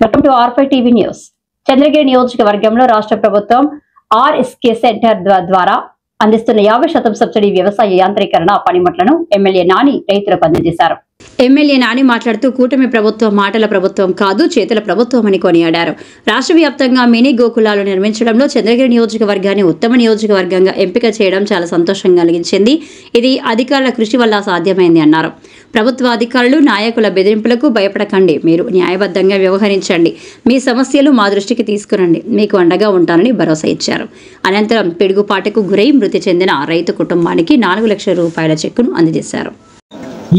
Welcome to R5 TV news. Chandragiri నియోజకవర్గంలో రాష్ట్ర ప్రభుత్వం RSK సెంటర్ ద్వారా అందిస్తున్న 50% సబ్సిడీ వ్యవసాయ యాంత్రీకరణ పనిముట్లను ఎమ్మెల్యే నాని రైతులకు అందజేశారు. ఎమ్మెల్యే నాని మాట్లాడుతూ కూటమి ప్రభుత్వం మాటల ప్రభుత్వం కాదు చేతుల ప్రభుత్వం అని కొనియాడారు. రాష్ట్ర వ్యాప్తంగా మినీ గోకులాలు నిర్మించడంలో చంద్రగిరి నియోజకవర్గాన్ని ఉత్తమ నియోజకవర్గంగా ఎంపిక చేయడం చాలా సంతోషం కలిగించింది. ఇది అధికారుల కృషి వల్ల సాధ్యమైంది అన్నారు. ప్రభుత్వ అధికారులు నాయకుల బెదిరింపులకు భయపడకండి, మీరు న్యాయబద్ధంగా వ్యవహరించండి, మీ సమస్యలు మా దృష్టికి తీసుకురండి, మీకు అండగా ఉంటానని భరోసా ఇచ్చారు. అనంతరం పిడుగుపాటుకు గురై మృతి చెందిన రైతు కుటుంబానికి 4 లక్షల రూపాయల చెక్కును అందజేశారు.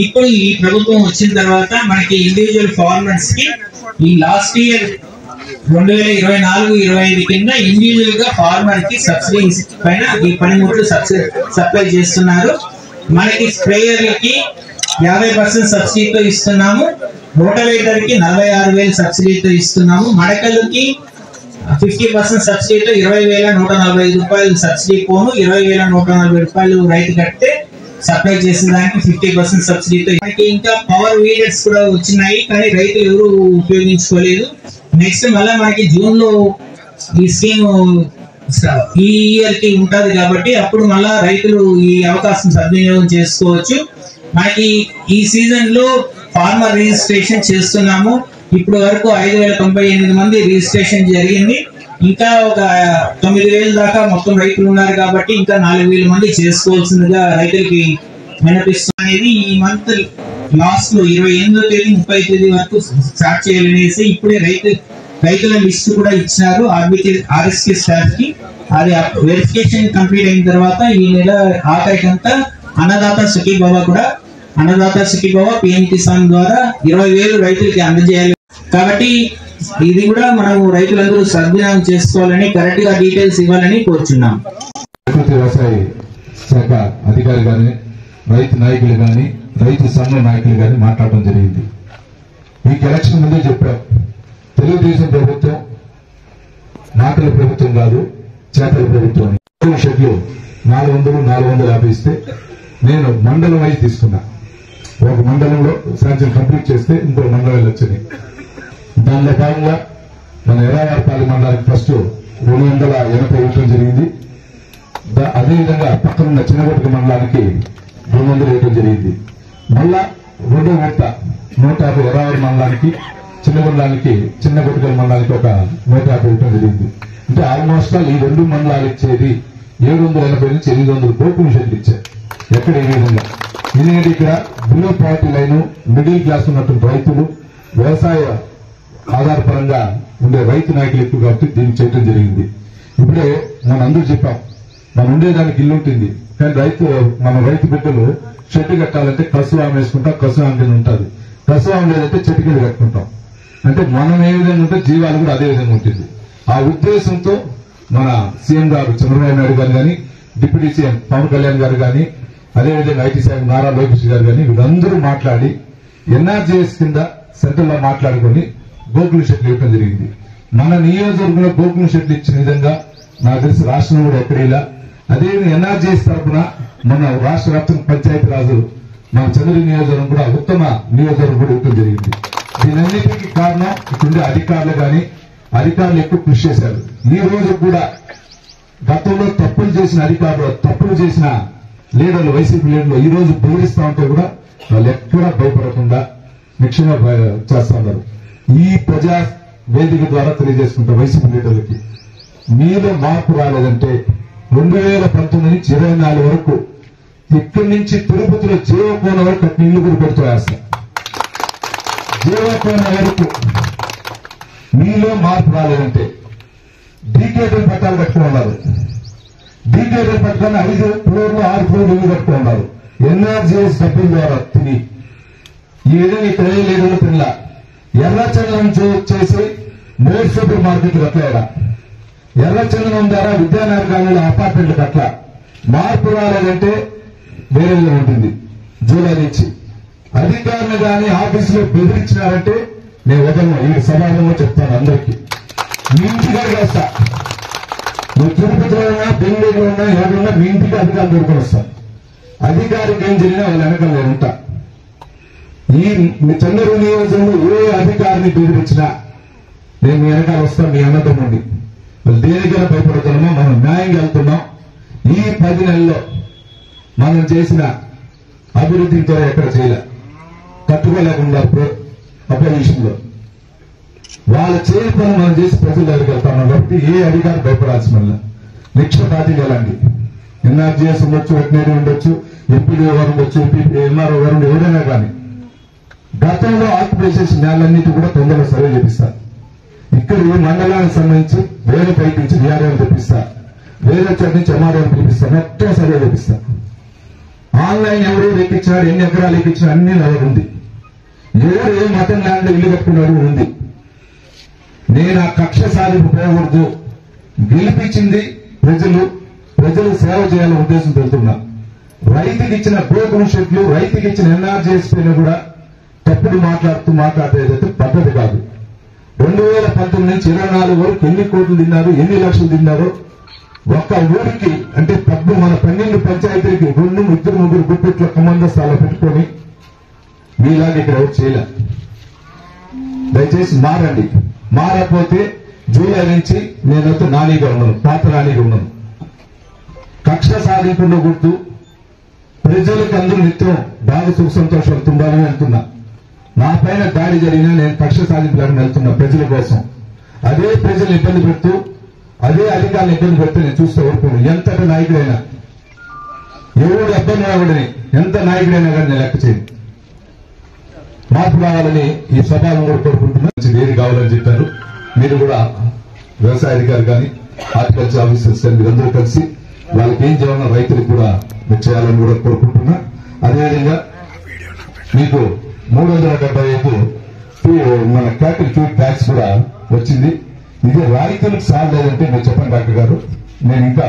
ఇప్పుడు ఈ ప్రభుత్వం వచ్చిన తర్వాత మనకి ఇండివిజువల్ ఫార్మర్స్ కి ఈ లాస్ట్ ఇయర్ 2024-25 కింద ఇండివిజువల్ గా ఫార్మర్ కి సబ్సిడీస్ పైన ఈ పనిముట్లు సప్లై చేస్తున్నారు. మనకి స్ప్రేయర్లకి 50% సబ్సిడీతో ఇస్తున్నాము, రోటవేటర్ కి 46,000 సబ్సిడీతో ఇస్తున్నాము, మడకలకి 50% సబ్సిడీతో 20,145 రూపాయలు సబ్సిడీ పోను 20,140 రూపాయలు రైతు కడితే సప్లై చేసిన దానికి 50% సబ్సిడీతో. మనకి ఇంకా పవర్ వీడర్స్ కూడా వచ్చినాయి, కానీ రైతులు ఎవరు ఉపయోగించుకోలేదు. నెక్స్ట్ మళ్ళీ మనకి జూన్ లో ఈ స్కీమ్ ఈ ఇయర్ కి ఉంటది కాబట్టి అప్పుడు మళ్ళా రైతులు ఈ అవకాశం సద్వినియోగం చేసుకోవచ్చు. మనకి ఈ సీజన్ లో ఫార్మర్ రిజిస్ట్రేషన్ చేస్తున్నాము. ఇప్పుడు వరకు 5,098 మంది రిజిస్ట్రేషన్ జరిగింది. ఇంకా ఒక 9,000 దాకా మొత్తం రైతులు ఉన్నారు కాబట్టి ఇంకా 4,000 మంది చేసుకోవాల్సిందిగా రైతులకి వినిపిస్తుంది. అనేది ఈ మంత్ లాస్ట్ లో 28వ తేదీ 30వ తేదీ వరకు స్టార్ట్ చేయాలనేసి ఇప్పుడే రైతుల లిస్ట్ కూడా ఇచ్చినారు RSK స్టాఫ్ కి. అది వెరిఫికేషన్ కంప్లీట్ అయిన తర్వాత ఈ నెల ఆఖరికంతా అన్నదాత సుఖీభవ PM కిసాన్ ద్వారా 20,000 రైతులకి అందజేయాలి. కాబట్టి ఇది కూడా మనం రైతులందరూ సద్వినియోగం చేసుకోవాలని, కరెక్ట్ గా డీటెయిల్స్ ఇవ్వాలని కోరుచున్నాం. వ్యవసాయ శాఖ అధికారి గాని, రైతు నాయకులు గాని, రైతు సంఘ నాయకులు గాని మాట్లాడడం జరిగింది. మీకు ఎలక్షన్ ముందే చెప్పాం, తెలుగుదేశం ప్రభుత్వం మాటల ప్రభుత్వం కాదు, చేతల ప్రభుత్వం. షెడ్లు 400-450 ఇస్తే నేను మండలం వైజ్ తీసుకున్నా. ఒక మండలంలో శాంక్షన్ కంప్లీట్ చేస్తే ఇంకో మండలం వచ్చింది. దానిలో భాగంగా మన ఎర్రవారిపల్లి మండలానికి ఫస్ట్ 280 ఇవ్వడం జరిగింది. అదేవిధంగా పక్కనున్న చిన్నగొట్టుక మండలానికి 200 ఇవ్వడం జరిగింది. మళ్ళా రెండో విడత 150 ఎర్రవారి మండలానికి, చిన్నగొట్టుకల మండలానికి ఒక 150 ఇవ్వడం జరిగింది. అంటే ఆల్మోస్ట్ ఈ 2 మండలాలు ఇచ్చేది 780 నుంచి 800 కోట్లు షెడ్లు ఇచ్చారు. ఎక్కడ ఏ విధంగా, ఎందుకంటే ఇక్కడ below poverty line, middle class ఉన్నటువంటి రైతులు, వ్యవసాయ ఆధారపరంగా ఉండే రైతు నాయకులు ఎక్కువ కాబట్టి దీన్ని చేయడం జరిగింది. ఇప్పుడే మనం అందరూ చెప్పాం, మనం ఉండేదానికి ఇల్లు ఉంటుంది, కానీ మన రైతు బిడ్డలు షెడ్ కట్టాలంటే కసువాం వేసుకుంటాం, కసువాం కింద ఉంటుంది. కసువాం లేదంటే చెట్టు కింద కట్టుకుంటాం. అంటే మనం ఏ విధంగా ఉంటే జీవాలు కూడా అదే విధంగా ఉంటుంది. ఆ ఉద్దేశంతో మన సీఎం గారు చంద్రబాబు నాయుడు గారు కానీ, డిప్యూటీ సీఎం పవన్ కళ్యాణ్ గారు కానీ, అదేవిధంగా ఐటీ శాఖ నారా లోకేష్ గారు కానీ వీళ్ళందరూ మాట్లాడి NRGS కింద సెంట్రల్ లో మాట్లాడుకుని గోకుల షెడ్లు ఇవ్వడం జరిగింది. మన నియోజకవర్గంలో గోకుల షెడ్లు ఇచ్చిన విధంగా నాకు తెలిసి రాష్ట్రం కూడా ఎక్కడేలా. అదేవిధంగా NRGS తరఫున మన రాష్ట్ర వ్యాప్తంగా పంచాయతీ రాజు మన చంద్రగిరి నియోజకవర్గం కూడా ఉత్తమ నియోజకవర్గం కూడా ఇవ్వడం జరిగింది. దీనన్నిటికీ కారణం ఇక్కడుండే అధికారులు ఎక్కువ కృషి చేశారు. ఈ రోజు కూడా గతంలో తప్పులు చేసిన అధికారులు, తప్పులు చేసిన లీడర్లు, వైసీపీ లీడర్లు ఈ రోజు బెదిరిస్తా ఉంటే కూడా వాళ్ళు ఎక్కడా భయపడకుండా నిక్షేమ చేస్తా ఉన్నారు. ఈ ప్రజా వేదిక ద్వారా తెలియజేసుకుంటారు వైసీపీ లీడర్లకి, మీలో మార్పు రాలేదంటే 2019 నుంచి 24 వరకు ఇక్కడి నుంచి తిరుపతిలో జీవకోన వరకు అట్లా ఇల్లు కూడా పెడుతూ వేస్తాం. జీవకోన వరకు మీలో మార్పు రాలేదంటే డీకేటర్ పట్టాలు కట్టుకున్నారు. డీకేటర్ పట్టుకొని 5 ఫ్లోర్లు 6 ఫ్లోర్లు ఇల్లు కట్టుకున్నారు. NRGS డబ్బుల ద్వారా తిని ఈ విధంగా ఇక్కడ ఏ లేదు తినలా. ఎర్రచందనం చేసి మోర్ సూపర్ మార్కెట్లు కట్టలేదా, ఎర్రచందనం ద్వారా విద్యానగర్ కాలనీలో అపార్ట్మెంట్లు కట్ల. మార్పు రాలేదంటే వేరే ఉంటుంది. జూలై నుంచి అధికారులు కానీ ఆఫీసులో బెదిరించినారంటే నేను వదలను. ఈ సమాజంలో చెప్తాను అందరికీ, మీ ఇంటిగా చేస్తా. నువ్వు తిరుపతిలో ఉన్నా, బెంగళూరులో ఉన్నా, ఎవరున్నా మీ ఇంటికి అధికారులు దొరుకుని వస్తాను. అధికారికి ఏం జరిగినా వాళ్ళ వెనకాల నేను ఉంటా. ఈ చంద్రగిరి నియోజకవర్గంలో ఏ అధికారిని బెదిరించినా నేను మీ వెనకాల వస్తాను, మీ అన్నదమ్ముండి. దేనికైనా భయపడుతున్నామో మనం న్యాయంగా వెళ్తున్నాం. ఈ 10 నెలల్లో మనం చేసిన అభివృద్ధితో ఎక్కడ చేయలే, కట్టుకోలేకుండా అపోజిషన్లో వాళ్ళ చేయని పని మనం చేసి ప్రజల దగ్గరికి వెళ్తున్నాం. కాబట్టి ఏ అధికారం భయపడాల్సిన వల్ల నిక్షపాతిగా వెళ్ళండి. ఎన్ఆర్జీఎస్ ఉండొచ్చు, వెటనరీ ఉండొచ్చు, ఎంపీడీ గారు ఉండొచ్చు, ఎంఆర్ఓ గారు ఎవరైనా కానీ గతంలో ఆక్యుపై చేసిన నేలన్నిటి కూడా తొందరగా సర్వే చేపిస్తారు. ఇక్కడ ఈ మండలానికి సంబంధించి వేరే పైకి నుంచి డిఆర్ఓని తెప్పిస్తా, వేరే చోట నుంచి ఎంఆర్ఓని పిలిపిస్తా, మొత్తం సర్వే చేపిస్తా. ఆన్లైన్ ఎవరు ఎక్కించినాడు, ఎన్ని ఎకరాలు ఎక్కించినా అన్ని నగదు ఉంది. ఎవరు ఏ మతం ల్యాండ్ ఇల్లు కట్టుకున్నాడు ఉంది. నేను ఆ కక్ష సాధింపు పోకూడదు. గెలిపించింది ప్రజలు సేవ చేయాలనే ఉద్దేశంతో వెళ్తున్నా. రైతుకి ఇచ్చిన బ్రోకర్ షెడ్లు, రైతుకి ఇచ్చిన ఎన్ఆర్జీఎస్ పైన కూడా తప్పుడు మాట్లాడేదైతే పద్ధతి కాదు. 2019 నుంచి 24 వరకు ఎన్ని కోట్లు తిన్నారు, ఎన్ని లక్షలు తిన్నారో ఒక్క ఊరికి అంటే మన 12 పంచాయతీలకి 2, 3, 3 గుప్పెట్ల కమందస్థాలు పెట్టుకొని మీలాగా ఇక్కడ ఎవరు చేయలే. దయచేసి మారండి. మారకపోతే జూలై నుంచి నేనైతే నానీగా ఉన్నాను, పాత నానీగా ఉన్నాను. కక్ష సాధింపులో గుర్తు ప్రజలకు అందరూ నిత్యం బాగా సుఖ సంతోషాలు ఉండాలని వెళ్తున్నా. నా పైన దాడి జరిగినా నేను కక్ష సాధింపులను వెళ్తున్నా ప్రజల కోసం. అదే ప్రజలు ఇబ్బంది పెడుతూ, అదే అధికారులు ఇబ్బంది పెడితే నేను చూస్తూ ఊరుకోను. ఎంతటి నాయకుడైనా, ఎవరు ఇబ్బంది అవ్వడని ఎంత నాయకుడైనా కానీ నేను లెక్క చేయను. మార్పు కావాలని ఈ సభను కూడా కోరుకుంటున్నా. ఏది కావాలని చెప్పారు. మీరు కూడా వ్యవసాయ అధికారి కానీ హార్టికల్చర్ ఆఫీసర్స్ కానీ మీరందరూ కలిసి వాళ్ళకి ఏం చేయాలన్నా రైతులకు కూడా మీరు చేయాలని కూడా కోరుకుంటున్నా. అదేవిధంగా మీకు 375 మన క్యాపిటల్ ఫీడ్ ట్యాక్స్ కూడా వచ్చింది. ఇది రైతులకు సాగలేదంటే మీరు చెప్పండి డాక్టర్ గారు, నేను ఇంకా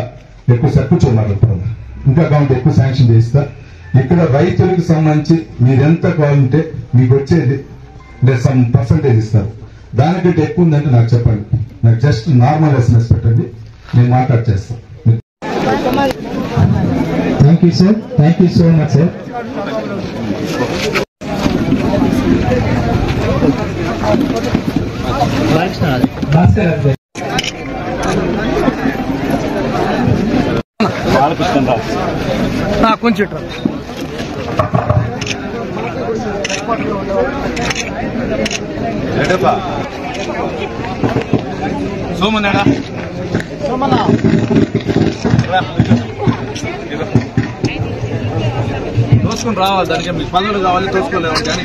ఎక్కువ కూర్చోమాడుతున్నాను. ఇంకా కావాలంటే ఎక్కువ శాంక్షన్ చేస్తా. ఇక్కడ రైతులకు సంబంధించి మీరెంత కావాలంటే మీకు వచ్చేది సమ్ పర్సంటేజ్ ఇస్తారు. దానికంటే ఎక్కువ ఉందంటే నాకు చెప్పండి. నాకు జస్ట్ నార్మల్ ఎస్ఎంఎస్ పెట్టండి, నేను మాట్లాడి చేస్తాను. Thank you sir, thank you so much sir. కొంచెం సోమన్నాడా సోమన్నా తోసుకుని రావాలి. దానికి మీకు పనులు కావాలి, తోసుకోలేము. కానీ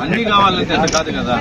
అన్ని కావాలంటే అట్లా కాదు కదా.